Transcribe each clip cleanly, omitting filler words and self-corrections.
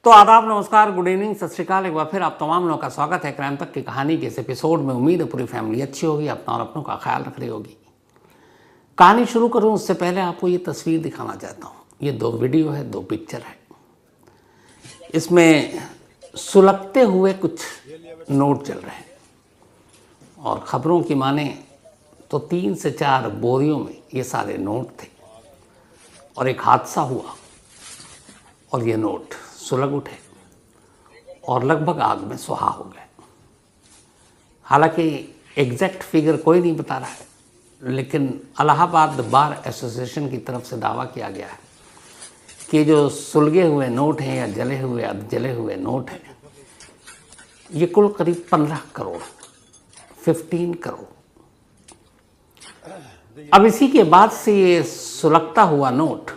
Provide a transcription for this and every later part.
तो आदाब, नमस्कार, गुड इवनिंग, सत श्रीकाल। एक बार फिर आप तमाम लोगों का स्वागत है क्राइम तक की कहानी के इस एपिसोड में। उम्मीद है पूरी फैमिली अच्छी होगी, अपना और अपनों का ख्याल रख रही होगी। कहानी शुरू करूं उससे पहले आपको ये तस्वीर दिखाना चाहता हूं। ये दो वीडियो है, दो पिक्चर है। इसमें सुलगते हुए कुछ नोट चल रहे हैं और ख़बरों की माने तो 3 से 4 बोरियों में ये सारे नोट थे और एक हादसा हुआ और ये नोट सुलग उठे और लगभग आग में सुहा हो गए। हालांकि एग्जैक्ट फिगर कोई नहीं बता रहा है, लेकिन इलाहाबाद बार एसोसिएशन की तरफ से दावा किया गया है कि जो सुलगे हुए नोट हैं या जले हुए जले हुए नोट हैं, ये कुल करीब 15 करोड़ 15 करोड़। अब इसी के बाद से ये सुलगता हुआ नोट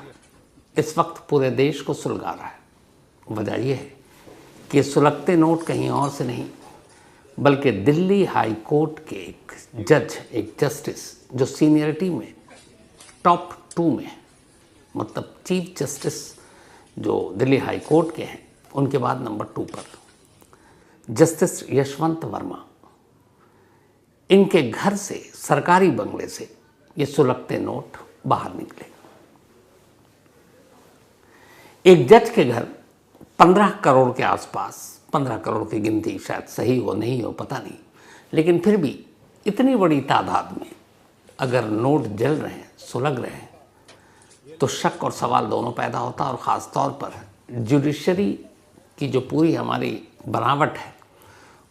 इस वक्त पूरे देश को सुलगा रहा है। वजह यह है कि सुलगते नोट कहीं और से नहीं बल्कि दिल्ली हाई कोर्ट के एक जज, एक जस्टिस जो सीनियरिटी में टॉप 2 में, मतलब चीफ जस्टिस जो दिल्ली हाई कोर्ट के हैं उनके बाद नंबर 2 पर जस्टिस यशवंत वर्मा, इनके घर से, सरकारी बंगले से ये सुलगते नोट बाहर निकले। एक जज के घर 15 करोड़ के आसपास, 15 करोड़ की गिनती शायद सही हो नहीं हो पता नहीं, लेकिन फिर भी इतनी बड़ी तादाद में अगर नोट जल रहे हैं, सुलग रहे हैं, तो शक और सवाल दोनों पैदा होता है। और ख़ास तौर पर जुडिशरी की जो पूरी हमारी बनावट है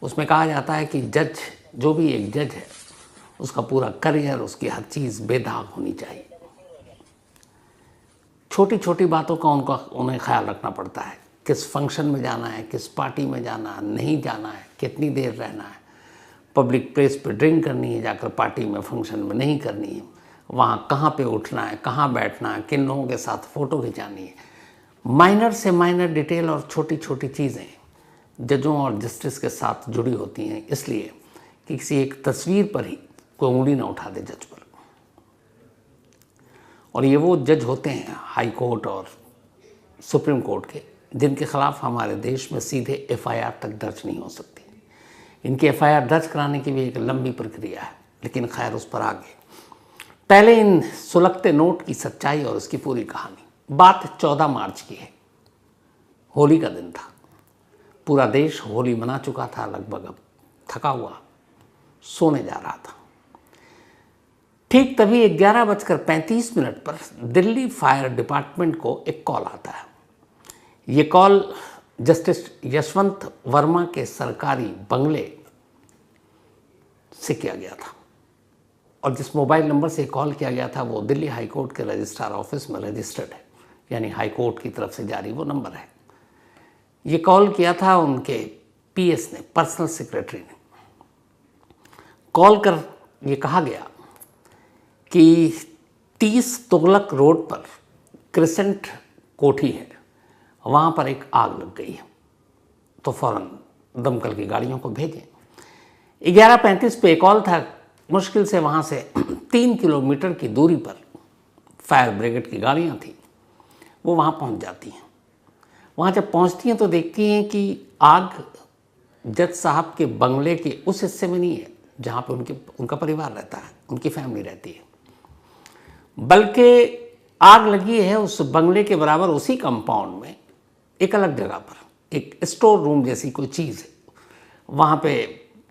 उसमें कहा जाता है कि जज, जो भी एक जज है, उसका पूरा करियर, उसकी हर चीज़ बेदाग होनी चाहिए। छोटी छोटी बातों का उन्हें ख्याल रखना पड़ता है। किस फंक्शन में जाना है, किस पार्टी में जाना है, नहीं जाना है, कितनी देर रहना है, पब्लिक प्लेस पे ड्रिंक करनी है जाकर, पार्टी में, फंक्शन में नहीं करनी है, वहाँ कहाँ पे उठना है, कहाँ बैठना है, किन लोगों के साथ फ़ोटो खिंचानी है। माइनर से माइनर डिटेल और छोटी छोटी चीज़ें जजों और जस्टिस के साथ जुड़ी होती हैं, इसलिए कि किसी एक तस्वीर पर ही कोई उंगली ना उठा दे जज पर। और ये वो जज होते हैं हाई कोर्ट और सुप्रीम कोर्ट के, जिनके खिलाफ हमारे देश में सीधे एफआईआर तक दर्ज नहीं हो सकती। इनकी एफआईआर दर्ज कराने की भी एक लंबी प्रक्रिया है, लेकिन खैर उस पर आगे। पहले इन सुलगते नोट की सच्चाई और उसकी पूरी कहानी। बात 14 मार्च की है, होली का दिन था। पूरा देश होली मना चुका था लगभग, अब थका हुआ सोने जा रहा था। ठीक तभी 11:35 पर दिल्ली फायर डिपार्टमेंट को एक कॉल आता है। ये कॉल जस्टिस यशवंत वर्मा के सरकारी बंगले से किया गया था और जिस मोबाइल नंबर से कॉल किया गया था वो दिल्ली हाई कोर्ट के रजिस्ट्रार ऑफिस में रजिस्टर्ड है, यानी हाई कोर्ट की तरफ से जारी वो नंबर है। ये कॉल किया था उनके पीएस ने, पर्सनल सेक्रेटरी ने। कॉल कर ये कहा गया कि 30 तुगलक रोड पर क्रिसेंट कोठी है, वहाँ पर एक आग लग गई है, तो फ़ौरन दमकल की गाड़ियों को भेजें। 11:35 पे कॉल था। मुश्किल से वहाँ से 3 किलोमीटर की दूरी पर फायर ब्रिगेड की गाड़ियाँ थी, वो वहाँ पहुँच जाती हैं। वहाँ जब पहुँचती हैं तो देखती हैं कि आग जज साहब के बंगले के उस हिस्से में नहीं है जहाँ पे उनका परिवार रहता है, उनकी फैमिली रहती है, बल्कि आग लगी है उस बंगले के बराबर उसी कंपाउंड में एक अलग जगह पर, एक स्टोर रूम जैसी कोई चीज़ है, वहाँ पे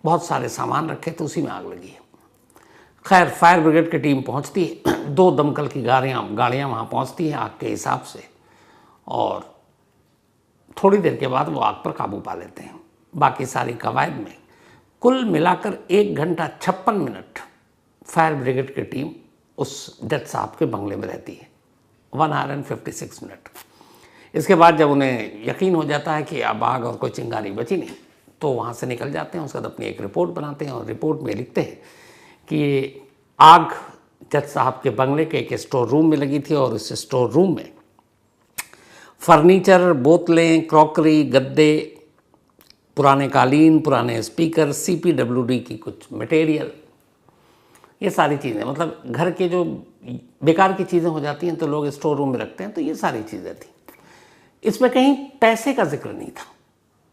बहुत सारे सामान रखे थे, उसी में आग लगी है। खैर फायर ब्रिगेड की टीम पहुँचती है, 2 दमकल की गाड़ियाँ वहाँ पहुँचती हैं आग के हिसाब से, और थोड़ी देर के बाद वो आग पर काबू पा लेते हैं। बाकी सारी कवायद में कुल मिलाकर 1 घंटा 56 मिनट फायर ब्रिगेड की टीम उस जज साहब के बंगले में रहती है, 1 आवर एंड 56 मिनट। इसके बाद जब उन्हें यकीन हो जाता है कि अब आग और कोई चिंगारी बची नहीं, तो वहाँ से निकल जाते हैं। उसके बाद अपनी एक रिपोर्ट बनाते हैं और रिपोर्ट में लिखते हैं कि आग जज साहब के बंगले के एक स्टोर रूम में लगी थी और उस स्टोर रूम में फर्नीचर, बोतलें, क्रॉकरी, गद्दे, पुराने कालीन, पुराने स्पीकर, CPWD की कुछ मटेरियल, ये सारी चीज़ें, मतलब घर के जो बेकार की चीज़ें हो जाती हैं तो लोग स्टोर रूम में रखते हैं, तो ये सारी चीज़ें थी। इसमें कहीं पैसे का जिक्र नहीं था।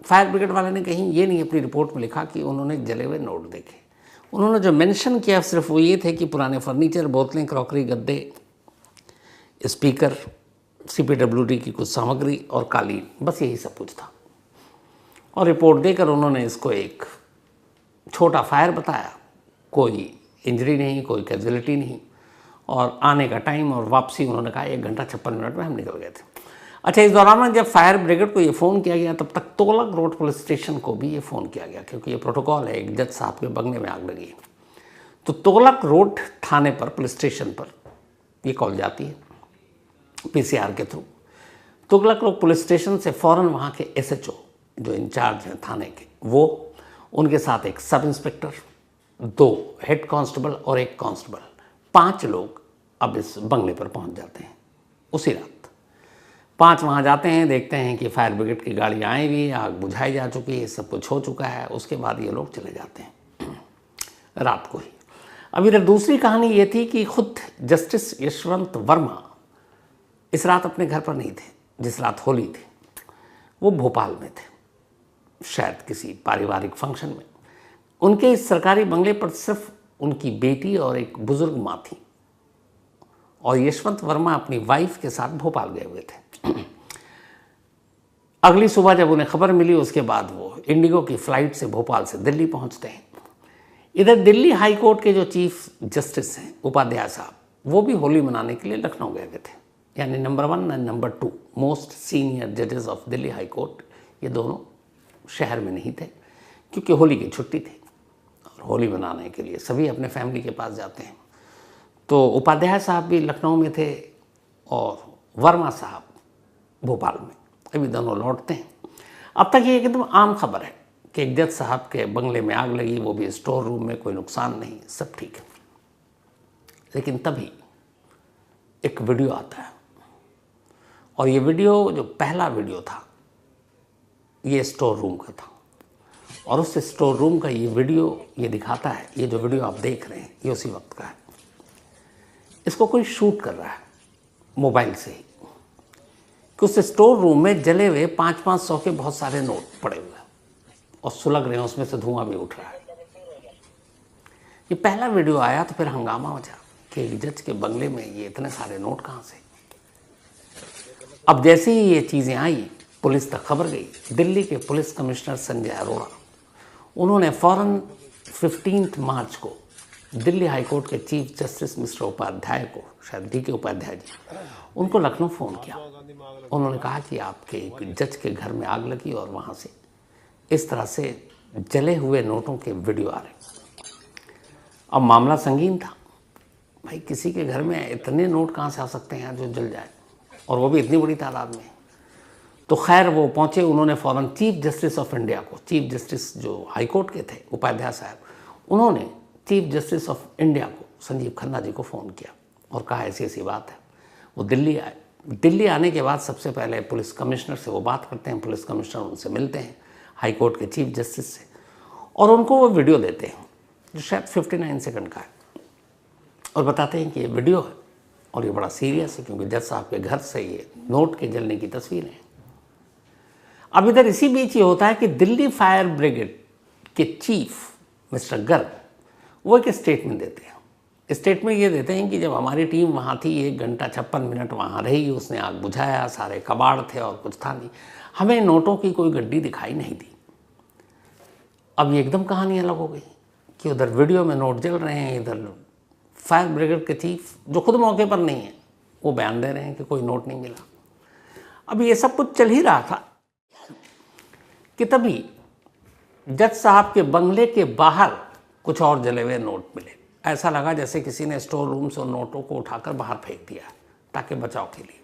फायर ब्रिगेड वाले ने कहीं ये नहीं अपनी रिपोर्ट में लिखा कि उन्होंने जले हुए नोट देखे। उन्होंने जो मेंशन किया सिर्फ वो ये थे कि पुराने फर्नीचर, बोतलें, क्रॉकरी, गद्दे, स्पीकर, CPWD की कुछ सामग्री और कालीन, बस यही सब कुछ था। और रिपोर्ट देकर उन्होंने इसको एक छोटा फायर बताया, कोई इंजरी नहीं, कोई कैजुअलिटी नहीं, और आने का टाइम और वापसी उन्होंने कहा 1 घंटा 56 मिनट में हम निकल गए थे। अच्छा, इस दौरान जब फायर ब्रिगेड को ये फ़ोन किया गया तब तक तुगलक रोड पुलिस स्टेशन को भी ये फ़ोन किया गया, क्योंकि ये प्रोटोकॉल है, एक जज साहब के बंगले में आग लगी। तो तुगलक रोड थाने पर, पुलिस स्टेशन पर ये कॉल जाती है PCR के through. Tughlaq road police station से फ़ौरन वहाँ के SHO जो इंचार्ज हैं थाने के, वो, उनके साथ एक सब इंस्पेक्टर, 2 हेड कांस्टेबल और 1 कांस्टेबल, 5 लोग अब इस बंगले पर पहुंच जाते हैं उसी रात। 5 वहाँ जाते हैं, देखते हैं कि फायर ब्रिगेड की गाड़ी आई हुई, आग बुझाई जा चुकी है, सब कुछ हो चुका है। उसके बाद ये लोग चले जाते हैं रात को ही। अब इधर दूसरी कहानी ये थी कि खुद जस्टिस यशवंत वर्मा इस रात अपने घर पर नहीं थे। जिस रात होली थी वो भोपाल में थे, शायद किसी पारिवारिक फंक्शन में। उनके इस सरकारी बंगले पर सिर्फ उनकी बेटी और एक बुजुर्ग माँ थी, और यशवंत वर्मा अपनी वाइफ के साथ भोपाल गए हुए थे। अगली सुबह जब उन्हें खबर मिली, उसके बाद वो इंडिगो की फ़्लाइट से भोपाल से दिल्ली पहुंचते हैं। इधर दिल्ली हाई कोर्ट के जो चीफ जस्टिस हैं, उपाध्याय साहब, वो भी होली मनाने के लिए लखनऊ गए हुए थे। यानी नंबर 1 और नंबर 2 मोस्ट सीनियर जजेस ऑफ दिल्ली हाई कोर्ट, ये दोनों शहर में नहीं थे, क्योंकि होली की छुट्टी थी और होली मनाने के लिए सभी अपने फैमिली के पास जाते हैं। तो उपाध्याय साहब भी लखनऊ में थे और वर्मा साहब भोपाल में। अभी दोनों लौटते हैं। अब तक ये एकदम आम खबर है कि एक जज साहब के बंगले में आग लगी, वो भी स्टोर रूम में, कोई नुकसान नहीं, सब ठीक है। लेकिन तभी एक वीडियो आता है, और ये वीडियो, जो पहला वीडियो था, ये स्टोर रूम का था। और उस स्टोर रूम का ये वीडियो ये दिखाता है, ये जो वीडियो आप देख रहे हैं ये उसी वक्त का है। इसको कोई शूट कर रहा है मोबाइल से ही, कि उस स्टोर रूम में जले हुए 500-500 के बहुत सारे नोट पड़े हुए हैं और सुलग रहे हैं, उसमें से धुआं भी उठ रहा है। ये पहला वीडियो आया तो फिर हंगामा मचा कि एक जज के बंगले में ये इतने सारे नोट कहाँ से। अब जैसे ही ये चीज़ें आई, पुलिस तक खबर गई। दिल्ली के पुलिस कमिश्नर संजय अरोड़ा, उन्होंने फ़ौरन 15 मार्च को दिल्ली हाई कोर्ट के चीफ जस्टिस मिस्टर उपाध्याय को, शायद DK उपाध्याय जी, उनको लखनऊ फ़ोन किया। उन्होंने कहा कि आपके एक जज के घर में आग लगी और वहाँ से इस तरह से जले हुए नोटों के वीडियो आ रहे। अब मामला संगीन था भाई, किसी के घर में इतने नोट कहाँ से आ सकते हैं जो जल जाए, और वो भी इतनी बड़ी तादाद में। तो खैर वो पहुँचे, उन्होंने फ़ौरन चीफ जस्टिस ऑफ इंडिया को, चीफ जस्टिस जो हाई कोर्ट के थे उपाध्याय साहब, उन्होंने चीफ जस्टिस ऑफ इंडिया को, संजीव खन्ना जी को फ़ोन किया और कहा ऐसी ऐसी बात है। वो दिल्ली आए। दिल्ली आने के बाद सबसे पहले पुलिस कमिश्नर से वो बात करते हैं, पुलिस कमिश्नर उनसे मिलते हैं, हाई कोर्ट के चीफ जस्टिस से, और उनको वो वीडियो देते हैं जो शायद 59 सेकंड का है, और बताते हैं कि ये वीडियो है और ये बड़ा सीरियस है, क्योंकि जज साहब के घर से ये नोट के जलने की तस्वीरें हैं। अब इधर इसी बीच ये होता है कि दिल्ली फायर ब्रिगेड के चीफ मिस्टर गर्ग, वो एक स्टेटमेंट देते हैं। स्टेटमेंट ये देते हैं कि जब हमारी टीम वहाँ थी, 1 घंटा 56 मिनट वहाँ रही, उसने आग बुझाया, सारे कबाड़ थे और कुछ था नहीं, हमें नोटों की कोई गड्डी दिखाई नहीं दी। अब ये एकदम कहानी अलग हो गई कि उधर वीडियो में नोट जल रहे हैं, इधर फायर ब्रिगेड के चीफ, जो खुद मौके पर नहीं है, वो बयान दे रहे हैं कि कोई नोट नहीं मिला। अब ये सब कुछ चल ही रहा था कि तभी जज साहब के बंगले के बाहर कुछ और जले हुए नोट मिले। ऐसा लगा जैसे किसी ने स्टोर रूम से उन नोटों को उठाकर बाहर फेंक दिया ताकि बचाव के लिए।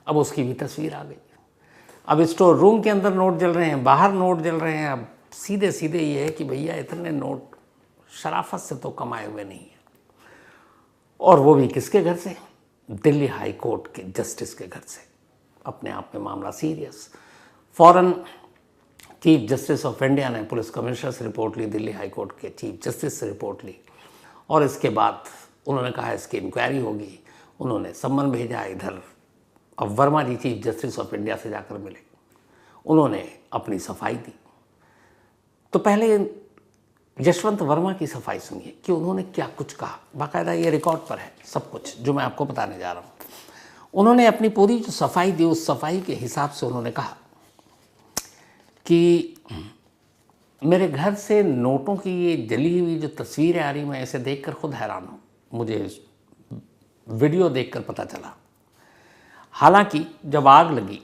अब उसकी भी तस्वीर आ गई। अब स्टोर रूम के अंदर नोट जल रहे हैं, बाहर नोट जल रहे हैं। अब सीधे सीधे ये है कि भैया इतने नोट शराफत से तो कमाए हुए नहीं है, और वो भी किसके घर से? दिल्ली हाई कोर्ट के जस्टिस के घर से। अपने आप में मामला सीरियस। फ़ौरन चीफ जस्टिस ऑफ इंडिया ने पुलिस कमिश्नर से रिपोर्ट ली, दिल्ली हाई कोर्ट के चीफ जस्टिस से रिपोर्ट ली, और इसके बाद उन्होंने कहा इसकी इंक्वायरी होगी। उन्होंने सम्मन भेजा, इधर अब वर्मा जी चीफ जस्टिस ऑफ इंडिया से जाकर मिले, उन्होंने अपनी सफाई दी। तो पहले यशवंत वर्मा की सफाई सुनिए कि उन्होंने क्या कुछ कहा, बाकायदा ये रिकॉर्ड पर है सब कुछ जो मैं आपको बताने जा रहा हूँ। उन्होंने अपनी पूरी जो सफाई दी, उस सफाई के हिसाब से उन्होंने कहा कि मेरे घर से नोटों की ये जली हुई जो तस्वीरें आ रही, मैं इसे देखकर खुद हैरान हूँ। मुझे वीडियो देखकर पता चला। हालांकि जब आग लगी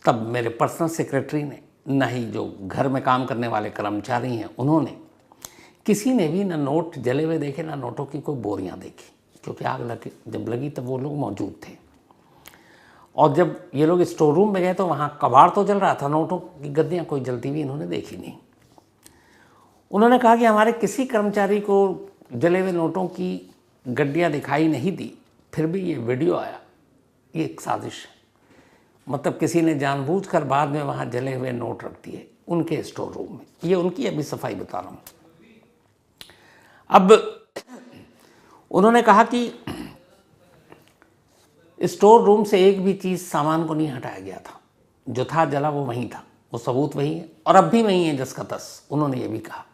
तब मेरे पर्सनल सेक्रेटरी ने, न ही जो घर में काम करने वाले कर्मचारी हैं उन्होंने, किसी ने भी न नोट जले हुए देखे, ना नोटों की कोई बोरियां देखी, क्योंकि आग जब लगी तब वो लोग मौजूद थे। और जब ये लोग स्टोर रूम में गए तो वहाँ कबाड़ तो जल रहा था, नोटों की गद्दियाँ कोई जलती हुई इन्होंने देखी नहीं। उन्होंने कहा कि हमारे किसी कर्मचारी को जले हुए नोटों की गड्डियाँ दिखाई नहीं दी, फिर भी ये वीडियो आया, ये एक साजिश है। मतलब किसी ने जानबूझकर बाद में वहाँ जले हुए नोट रख दिए उनके स्टोर रूम में। ये उनकी अभी सफाई बता रहा हूँ। अब उन्होंने कहा कि स्टोर रूम से एक भी चीज़, सामान को नहीं हटाया गया था, जो था जला वो वहीं था, वो सबूत वही है और अब भी वही है जस का तस। उन्होंने ये भी कहा।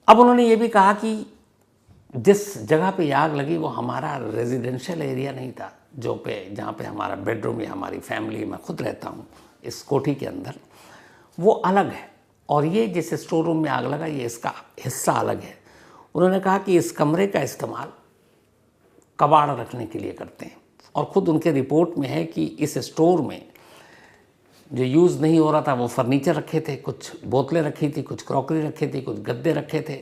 अब उन्होंने ये भी कहा कि जिस जगह पे आग लगी वो हमारा रेजिडेंशियल एरिया नहीं था, जहाँ पे हमारा बेडरूम या हमारी फैमिली, मैं खुद रहता हूँ इस कोठी के अंदर, वो अलग है। और ये जिस स्टोर रूम में आग लगा ये इसका हिस्सा अलग है। उन्होंने कहा कि इस कमरे का इस्तेमाल कबाड़ रखने के लिए करते हैं। और ख़ुद उनके रिपोर्ट में है कि इस स्टोर में जो यूज़ नहीं हो रहा था वो फर्नीचर रखे थे, कुछ बोतलें रखी थी, कुछ क्रॉकरी रखी थी, कुछ गद्दे रखे थे,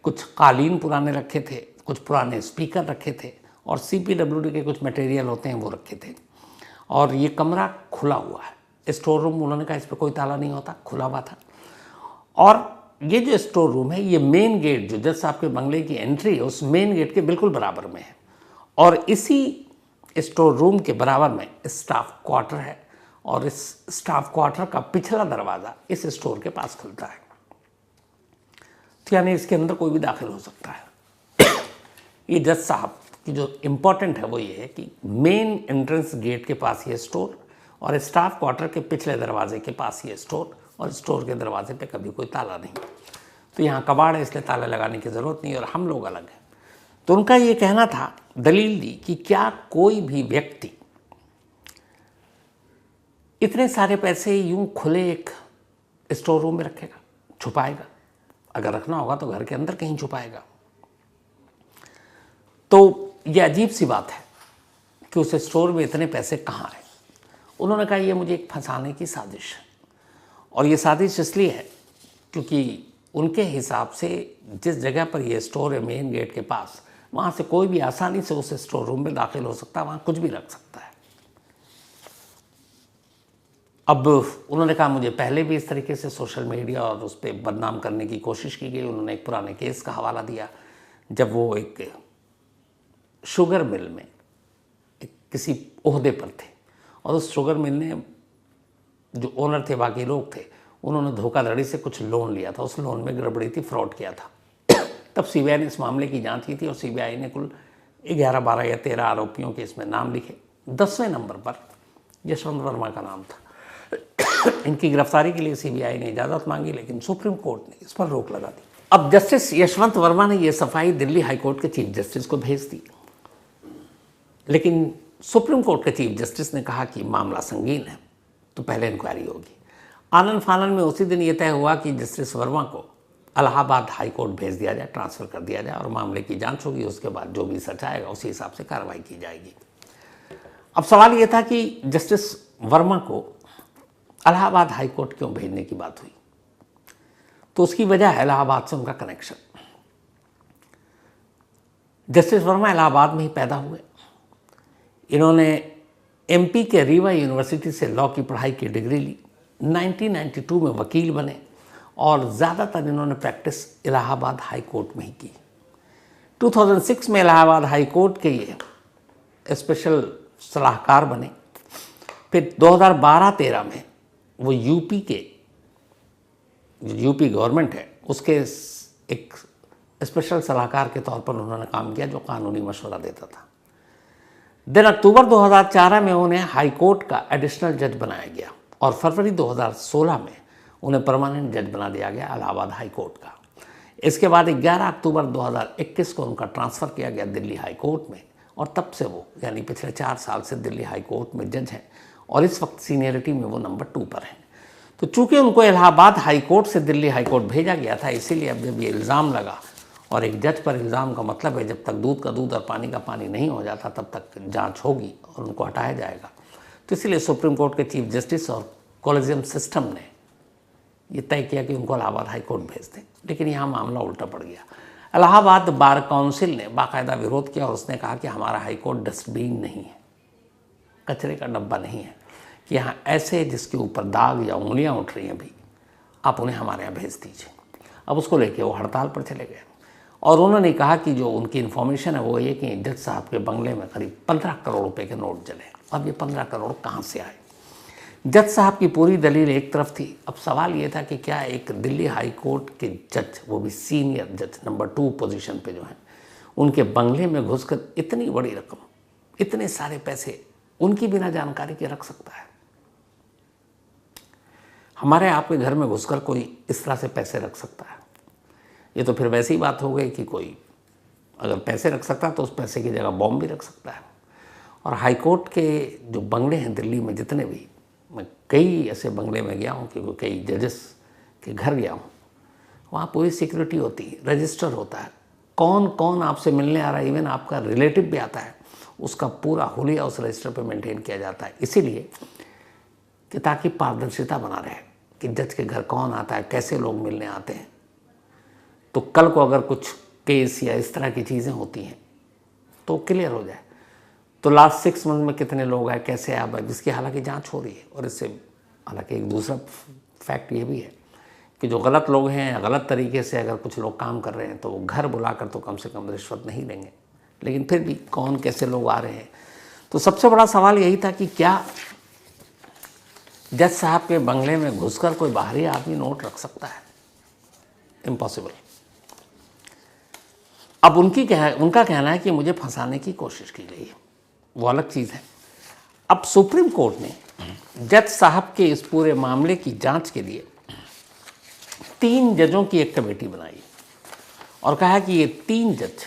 कुछ कालीन पुराने रखे थे, कुछ पुराने स्पीकर रखे थे और CPWD के कुछ मटेरियल होते हैं वो रखे थे। और ये कमरा खुला हुआ है, स्टोर रूम। उन्होंने कहा इस पर कोई ताला नहीं होता, खुला हुआ था। और ये जो स्टोर रूम है, ये मेन गेट जो जज साहब के बंगले की एंट्री है उस मेन गेट के बिल्कुल बराबर में है। और इसी स्टोर रूम के बराबर में स्टाफ क्वार्टर है और इस स्टाफ क्वार्टर का पिछला दरवाज़ा इस स्टोर के पास खुलता है। तो यानी इसके अंदर कोई भी दाखिल हो सकता है। ये जज साहब की जो इम्पोर्टेंट है वो ये है कि मेन एंट्रेंस गेट के पास ये स्टोर और स्टाफ क्वार्टर के पिछले दरवाजे के पास ये स्टोर, और स्टोर के दरवाजे पे कभी कोई ताला नहीं। तो यहाँ कबाड़ है इसलिए ताला लगाने की ज़रूरत नहीं और हम लोग अलग हैं। तो उनका ये कहना था, दलील दी कि क्या कोई भी व्यक्ति इतने सारे पैसे यूं खुले एक स्टोर रूम में रखेगा, छुपाएगा? अगर रखना होगा तो घर के अंदर कहीं छुपाएगा। तो ये अजीब सी बात है कि उस स्टोर में इतने पैसे कहाँ आए। उन्होंने कहा ये मुझे एक फंसाने की साजिश है। और ये साजिश इसलिए है क्योंकि उनके हिसाब से जिस जगह पर ये स्टोर है मेन गेट के पास, वहाँ से कोई भी आसानी से उस स्टोर रूम में दाखिल हो सकता है, वहाँ कुछ भी रख सकता है। अब उन्होंने कहा मुझे पहले भी इस तरीके से सोशल मीडिया और उस पर बदनाम करने की कोशिश की गई। उन्होंने एक पुराने केस का हवाला दिया जब वो एक शुगर मिल में किसी ओहदे पर थे और उस शुगर मिल ने जो ओनर थे, बाकी लोग थे, उन्होंने धोखाधड़ी से कुछ लोन लिया था, उस लोन में गड़बड़ी थी, फ्रॉड किया था। तब CBI ने इस मामले की जांच की थी और CBI ने कुल 11, 12 या 13 आरोपियों के इसमें नाम लिखे। 10वें नंबर पर यशवंत वर्मा का नाम था। इनकी गिरफ्तारी के लिए CBI ने इजाज़त मांगी लेकिन सुप्रीम कोर्ट ने इस पर रोक लगा दी। अब जस्टिस यशवंत वर्मा ने यह सफाई दिल्ली हाईकोर्ट के चीफ जस्टिस को भेज दी, लेकिन सुप्रीम कोर्ट के चीफ जस्टिस ने कहा कि मामला संगीन है तो पहले इंक्वायरी होगी। आनन फानन में उसी दिन ये तय हुआ कि जस्टिस वर्मा को इलाहाबाद हाई कोर्ट भेज दिया जाए, ट्रांसफ़र कर दिया जाए और मामले की जांच होगी। उसके बाद जो भी सच आएगा उसी हिसाब से कार्रवाई की जाएगी। अब सवाल ये था कि जस्टिस वर्मा को इलाहाबाद हाई कोर्ट क्यों भेजने की बात हुई। तो उसकी वजह है इलाहाबाद से उनका कनेक्शन। जस्टिस वर्मा इलाहाबाद में ही पैदा हुए। इन्होंने MP के रीवा यूनिवर्सिटी से लॉ की पढ़ाई की डिग्री ली। 1992 में वकील बने और ज़्यादातर इन्होंने प्रैक्टिस इलाहाबाद हाई कोर्ट में ही की। 2006 में इलाहाबाद हाई कोर्ट के ये स्पेशल सलाहकार बने। फिर 2012-13 में वो यूपी गवर्नमेंट है उसके एक स्पेशल सलाहकार के तौर पर उन्होंने काम किया जो कानूनी मशवरा देता था। दिन अक्टूबर 2004 में उन्हें हाई कोर्ट का एडिशनल जज बनाया गया और फरवरी 2016 में उन्हें परमानेंट जज बना दिया गया इलाहाबाद हाई कोर्ट का। इसके बाद 11 अक्टूबर 2021 को उनका ट्रांसफ़र किया गया दिल्ली हाई कोर्ट में और तब से वो यानी पिछले 4 साल से दिल्ली हाई कोर्ट में जज हैं और इस वक्त सीनियरिटी में वो नंबर 2 पर हैं। तो चूंकि उनको इलाहाबाद हाई कोर्ट से दिल्ली हाई कोर्ट भेजा गया था, इसीलिए अब जब ये इल्ज़ाम लगा, और एक जज पर इल्ज़ाम का मतलब है जब तक दूध का दूध और पानी का पानी नहीं हो जाता तब तक जांच होगी और उनको हटाया जाएगा। तो इसीलिए सुप्रीम कोर्ट के चीफ जस्टिस और कॉलेजियम सिस्टम ने ये तय किया कि उनको इलाहाबाद हाई कोर्ट भेज दें। लेकिन यहाँ मामला उल्टा पड़ गया। इलाहाबाद बार काउंसिल ने बाकायदा विरोध किया और उसने कहा कि हमारा हाई कोर्ट डस्टबिन नहीं है, कचरे का डब्बा नहीं है कि यहाँ ऐसे जिसके ऊपर दाग या उंगलियाँ उठ रही हैं भी, आप उन्हें हमारे यहाँ भेज दीजिए। अब उसको लेके वो हड़ताल पर चले गए और उन्होंने कहा कि जो उनकी इन्फॉर्मेशन है वो ये कि जज साहब के बंगले में करीब 15 करोड़ रुपए के नोट जले। अब ये 15 करोड़ कहाँ से आए? जज साहब की पूरी दलील एक तरफ थी। अब सवाल ये था कि क्या एक दिल्ली हाई कोर्ट के जज, वो भी सीनियर जज नंबर 2 पोजीशन पे जो हैं, उनके बंगले में घुसकर इतनी बड़ी रकम, इतने सारे पैसे उनकी बिना जानकारी के रख सकता है? हमारे आपके घर में घुसकर कोई इस तरह से पैसे रख सकता है? ये तो फिर वैसी बात हो गई कि कोई अगर पैसे रख सकता है तो उस पैसे की जगह बॉम्ब भी रख सकता है। और हाई कोर्ट के जो बंगले हैं दिल्ली में जितने भी, मैं कई ऐसे बंगले में गया हूँ, क्योंकि कई जजेस के घर गया हूँ, वहाँ पूरी सिक्योरिटी होती है, रजिस्टर होता है, कौन कौन आपसे मिलने आ रहा है, इवन आपका रिलेटिव भी आता है, उसका पूरा हुलिया उस रजिस्टर पे मेंटेन किया जाता है। इसीलिए कि ताकि पारदर्शिता बना रहे कि जज के घर कौन आता है, कैसे लोग मिलने आते हैं। तो कल को अगर कुछ केस या इस तरह की चीज़ें होती हैं तो क्लियर हो जाए। तो लास्ट 6 मंथ में कितने लोग आए, कैसे आए, जिसकी हालांकि जांच हो रही है। और इससे हालांकि एक दूसरा फैक्ट ये भी है कि जो गलत लोग हैं या गलत तरीके से अगर कुछ लोग काम कर रहे हैं तो वो घर बुलाकर तो कम से कम रिश्वत नहीं लेंगे, लेकिन फिर भी कौन कैसे लोग आ रहे हैं। तो सबसे बड़ा सवाल यही था कि क्या जज साहब के बंगले में घुसकर कोई बाहरी आदमी नोट रख सकता है? इम्पॉसिबल। अब उनका कहना है कि मुझे फंसाने की कोशिश की गई है, वो अलग चीज़ है। अब सुप्रीम कोर्ट ने जज साहब के इस पूरे मामले की जांच के लिए 3 जजों की एक कमेटी बनाई और कहा कि ये 3 जज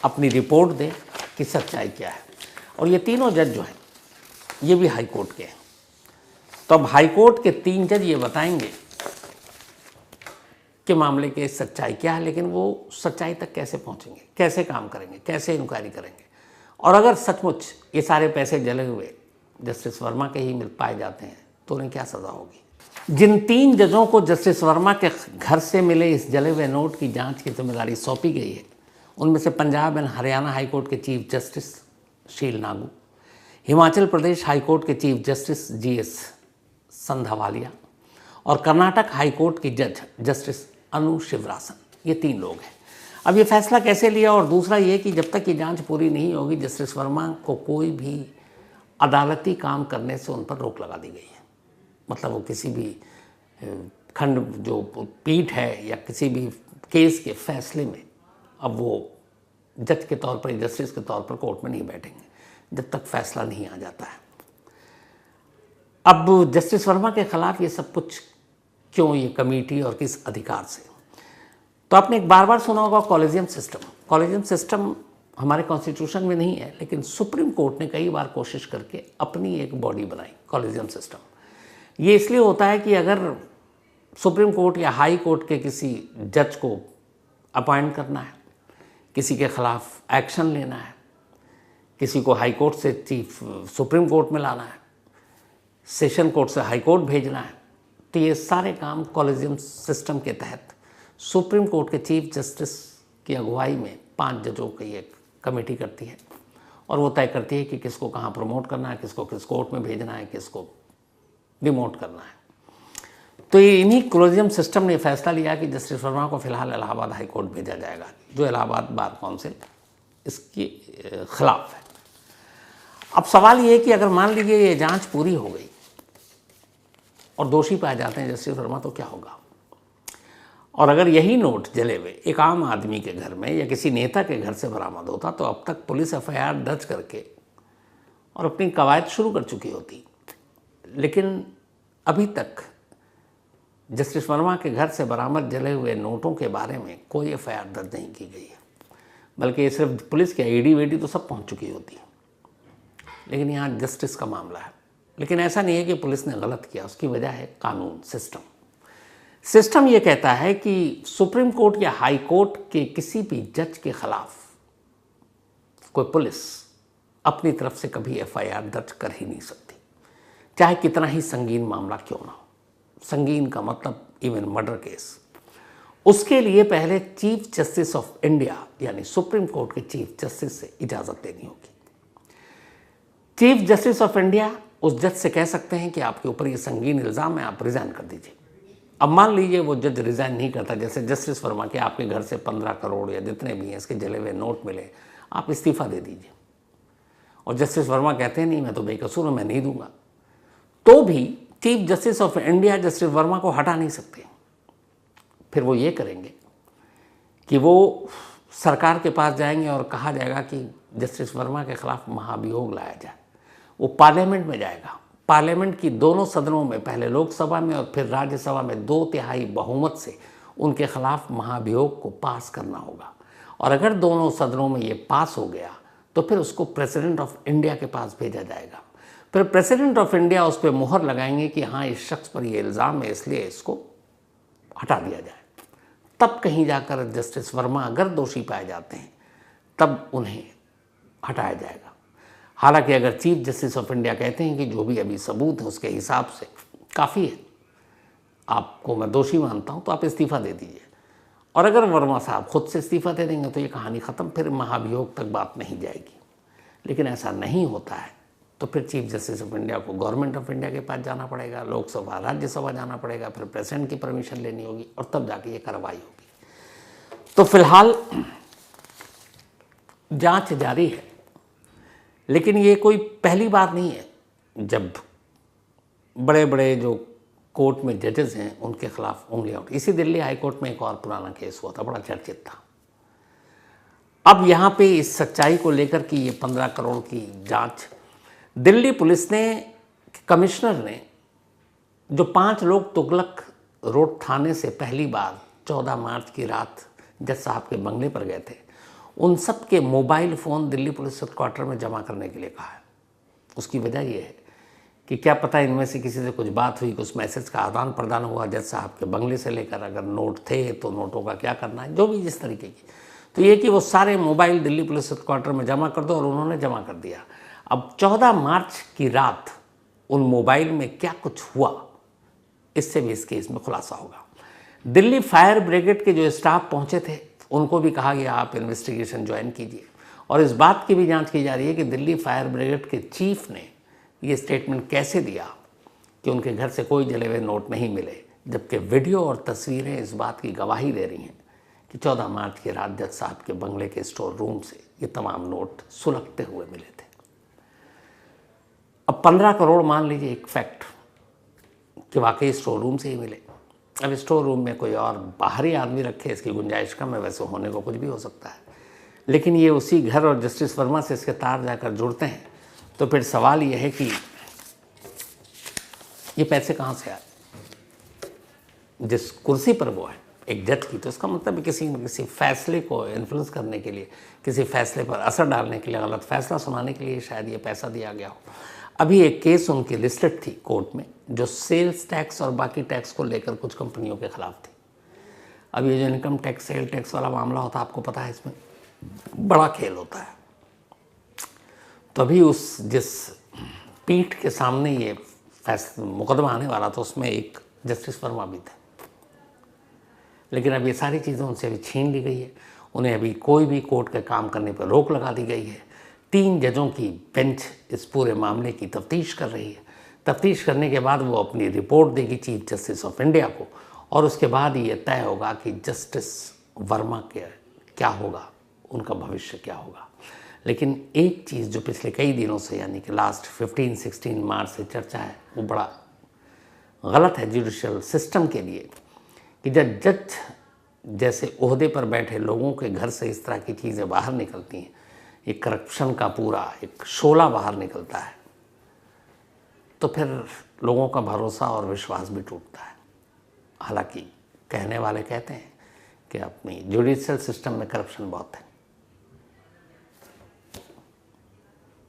अपनी रिपोर्ट दें कि सच्चाई क्या है। और ये तीनों जज जो हैं ये भी हाई कोर्ट के हैं। तो अब हाई कोर्ट के 3 जज ये बताएंगे कि मामले की सच्चाई क्या है, लेकिन वो सच्चाई तक कैसे पहुंचेंगे, कैसे काम करेंगे, कैसे इंक्वायरी करेंगे। और अगर सचमुच ये सारे पैसे जले हुए जस्टिस वर्मा के ही मिल पाए जाते हैं तो उन्हें क्या सज़ा होगी? जिन 3 जजों को जस्टिस वर्मा के घर से मिले इस जले हुए नोट की जांच की जिम्मेदारी सौंपी गई है, उनमें से Punjab and Haryana high court के चीफ जस्टिस शील नागू, हिमाचल प्रदेश हाई कोर्ट के चीफ जस्टिस GS संधावालिया और कर्नाटक हाई कोर्ट की जज जस्टिस अनु शिवरासन, ये 3 लोग हैं। अब ये फैसला कैसे लिया? और दूसरा ये कि जब तक ये जांच पूरी नहीं होगी जस्टिस वर्मा को कोई भी अदालती काम करने से उन पर रोक लगा दी गई है। मतलब वो किसी भी खंड जो पीठ है या किसी भी केस के फैसले में अब वो जज के तौर पर, जस्टिस के तौर पर कोर्ट में नहीं बैठेंगे जब तक फैसला नहीं आ जाता है। अब जस्टिस वर्मा के खिलाफ ये सब कुछ क्यों, ये कमेटी और किस अधिकार से? तो आपने एक बार सुना होगा कॉलेजियम सिस्टम। कॉलेजियम सिस्टम हमारे कॉन्स्टिट्यूशन में नहीं है, लेकिन सुप्रीम कोर्ट ने कई बार कोशिश करके अपनी एक बॉडी बनाई, कॉलेजियम सिस्टम। ये इसलिए होता है कि अगर सुप्रीम कोर्ट या हाई कोर्ट के किसी जज को अपॉइंट करना है, किसी के खिलाफ एक्शन लेना है, किसी को हाई कोर्ट से चीफ सुप्रीम कोर्ट में लाना है, सेशन कोर्ट से हाई कोर्ट भेजना है, तो ये सारे काम कॉलेजियम सिस्टम के तहत सुप्रीम कोर्ट के चीफ जस्टिस की अगुवाई में 5 जजों की एक कमेटी करती है और वो तय करती है कि किसको कहाँ प्रमोट करना है, किसको किस कोर्ट में भेजना है, किसको डिमोट करना है। तो ये इन्हीं कॉलेजियम सिस्टम ने फैसला लिया कि जस्टिस वर्मा को फिलहाल इलाहाबाद हाई कोर्ट भेजा जाएगा, जो इलाहाबाद बार काउंसिल इसके खिलाफ है। अब सवाल ये है कि अगर मान लीजिए ये जांच पूरी हो गई और दोषी पाए जाते हैं जस्टिस वर्मा, तो क्या होगा? और अगर यही नोट जले हुए एक आम आदमी के घर में या किसी नेता के घर से बरामद होता तो अब तक पुलिस FIR दर्ज करके और अपनी कवायद शुरू कर चुकी होती। लेकिन अभी तक जस्टिस वर्मा के घर से बरामद जले हुए नोटों के बारे में कोई एफआईआर दर्ज नहीं की गई है, बल्कि सिर्फ पुलिस की ईडी वेडी तो सब पहुंच चुकी होती है। लेकिन यहाँ जस्टिस का मामला है। लेकिन ऐसा नहीं है कि पुलिस ने गलत किया, उसकी वजह है कानून, सिस्टम ये कहता है कि सुप्रीम कोर्ट या हाई कोर्ट के किसी भी जज के खिलाफ कोई पुलिस अपनी तरफ से कभी एफआईआर दर्ज कर ही नहीं सकती, चाहे कितना ही संगीन मामला क्यों ना हो। संगीन का मतलब इवन मर्डर केस। उसके लिए पहले चीफ जस्टिस ऑफ इंडिया यानी सुप्रीम कोर्ट के चीफ जस्टिस से इजाज़त लेनी होगी। चीफ जस्टिस ऑफ इंडिया उस जज से कह सकते हैं कि आपके ऊपर ये संगीन इल्ज़ाम है, आप रिज़ाइन कर दीजिए। अब मान लीजिए वो जज रिज़ाइन नहीं करता, जैसे जस्टिस वर्मा के आपके घर से 15 करोड़ या जितने भी हैं इसके जले हुए नोट मिले, आप इस्तीफ़ा दे दीजिए। और जस्टिस वर्मा कहते हैं नहीं मैं तो बेकसूर हूँ, मैं नहीं दूंगा, तो भी chief justice of India justice Verma को हटा नहीं सकते। फिर वो ये करेंगे कि वो सरकार के पास जाएंगे और कहा जाएगा कि जस्टिस वर्मा के खिलाफ महाभियोग लाया जाए। वो पार्लियामेंट में जाएगा, पार्लियामेंट की दोनों सदनों में, पहले लोकसभा में और फिर राज्यसभा में 2/3 बहुमत से उनके खिलाफ महाभियोग को पास करना होगा। और अगर दोनों सदनों में ये पास हो गया तो फिर उसको प्रेसिडेंट ऑफ इंडिया के पास भेजा जाएगा। फिर प्रेसिडेंट ऑफ इंडिया उस पर मुहर लगाएंगे कि हाँ इस शख्स पर ये इल्ज़ाम है, इसलिए इसको हटा दिया जाए। तब कहीं जाकर जस्टिस वर्मा अगर दोषी पाए जाते हैं तब उन्हें हटाया जाएगा। हालांकि अगर चीफ जस्टिस ऑफ इंडिया कहते हैं कि जो भी अभी सबूत है उसके हिसाब से काफ़ी है, आपको मैं दोषी मानता हूँ, तो आप इस्तीफ़ा दे दीजिए। और अगर वर्मा साहब खुद से इस्तीफ़ा दे देंगे तो ये कहानी ख़त्म, फिर महाभियोग तक बात नहीं जाएगी। लेकिन ऐसा नहीं होता है तो फिर चीफ जस्टिस ऑफ इंडिया को गवर्नमेंट ऑफ इंडिया के पास जाना पड़ेगा, लोकसभा राज्यसभा जाना पड़ेगा, फिर प्रेसिडेंट की परमिशन लेनी होगी और तब जाके ये कार्रवाई होगी। तो फिलहाल जांच जारी है। लेकिन ये कोई पहली बार नहीं है जब बड़े बड़े जो कोर्ट में जजेस हैं उनके खिलाफ उंगलियां उठी। इसी दिल्ली हाई कोर्ट में एक और पुराना केस हुआ था, बड़ा चर्चित था। अब यहाँ पे इस सच्चाई को लेकर कि ये 15 करोड़ की जांच, दिल्ली पुलिस ने, कमिश्नर ने, जो 5 लोग तुगलक रोड थाने से पहली बार 14 मार्च की रात जज साहब के बंगले पर गए थे, उन सब के mobile phone Delhi police headquarter में जमा करने के लिए कहा है। उसकी वजह यह है कि क्या पता इनमें से किसी से कुछ बात हुई, कुछ मैसेज का आदान प्रदान हुआ जज साहब के बंगले से लेकर, अगर नोट थे तो नोटों का क्या करना है, जो भी जिस तरीके की। तो ये कि वो सारे मोबाइल दिल्ली पुलिस हेडक्वार्टर में जमा कर दो, और उन्होंने जमा कर दिया। अब 14 मार्च की रात उन मोबाइल में क्या कुछ हुआ, इससे भी इस केस में खुलासा होगा। दिल्ली फायर ब्रिगेड के जो स्टाफ पहुंचे थे उनको भी कहा गया आप इन्वेस्टिगेशन ज्वाइन कीजिए। और इस बात की भी जांच की जा रही है कि दिल्ली फायर ब्रिगेड के चीफ ने ये स्टेटमेंट कैसे दिया कि उनके घर से कोई जले हुए नोट नहीं मिले, जबकि वीडियो और तस्वीरें इस बात की गवाही दे रही हैं कि 14 मार्च की रात जज साहब के बंगले के स्टोर रूम से ये तमाम नोट सुलगते हुए मिले थे। अब 15 करोड़ मान लीजिए एक फैक्ट कि वाकई स्टोर रूम से ही मिले। अब स्टोर रूम में कोई और बाहरी आदमी रखे इसकी गुंजाइश कम है, वैसे होने को कुछ भी हो सकता है। लेकिन ये उसी घर और जस्टिस वर्मा से इसके तार जाकर जुड़ते हैं, तो फिर सवाल ये है कि ये पैसे कहाँ से आए। जिस कुर्सी पर वो है एक जज की, तो इसका मतलब किसी न किसी फैसले को इन्फ्लुएंस करने के लिए, किसी फैसले पर असर डालने के लिए, गलत फैसला सुनाने के लिए शायद ये पैसा दिया गया हो। अभी एक केस उनकी लिस्टेड थी कोर्ट में जो सेल्स टैक्स और बाकी टैक्स को लेकर कुछ कंपनियों के खिलाफ थी। अब ये जो इनकम टैक्स, सेल टैक्स वाला मामला होता है, आपको पता है इसमें बड़ा खेल होता है। तो अभी उस जिस पीठ के सामने ये मुकदमा आने वाला था उसमें एक जस्टिस वर्मा भी थे। लेकिन अब ये सारी चीज़ें उनसे अभी छीन ली गई है। उन्हें अभी कोई भी कोर्ट के काम करने पर रोक लगा दी गई है। 3 जजों की बेंच इस पूरे मामले की तफ्तीश कर रही है। तफ्तीश करने के बाद वो अपनी रिपोर्ट देगी चीफ जस्टिस ऑफ इंडिया को, और उसके बाद ये तय होगा कि जस्टिस वर्मा के क्या होगा, उनका भविष्य क्या होगा। लेकिन एक चीज़ जो पिछले कई दिनों से, यानी कि लास्ट 15-16 मार्च से चर्चा है, वो बड़ा गलत है जुडिशियल सिस्टम के लिए कि जब जज जैसे ओहदे पर बैठे लोगों के घर से इस तरह की चीज़ें बाहर निकलती हैं, एक करप्शन का पूरा एक शोला बाहर निकलता है, तो फिर लोगों का भरोसा और विश्वास भी टूटता है। हालांकि कहने वाले कहते हैं कि अपनी जुडिशियल सिस्टम में करप्शन बहुत है।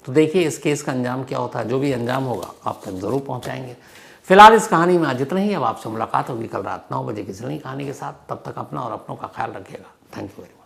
तो देखिए इस केस का अंजाम क्या होता है। जो भी अंजाम होगा आप तक जरूर पहुंचाएंगे। फिलहाल इस कहानी में आज इतना ही। अब आपसे मुलाकात होगी कल रात 9 बजे किसी नई कहानी के साथ। तब तक अपना और अपनों का ख्याल रखिएगा। Thank you very much.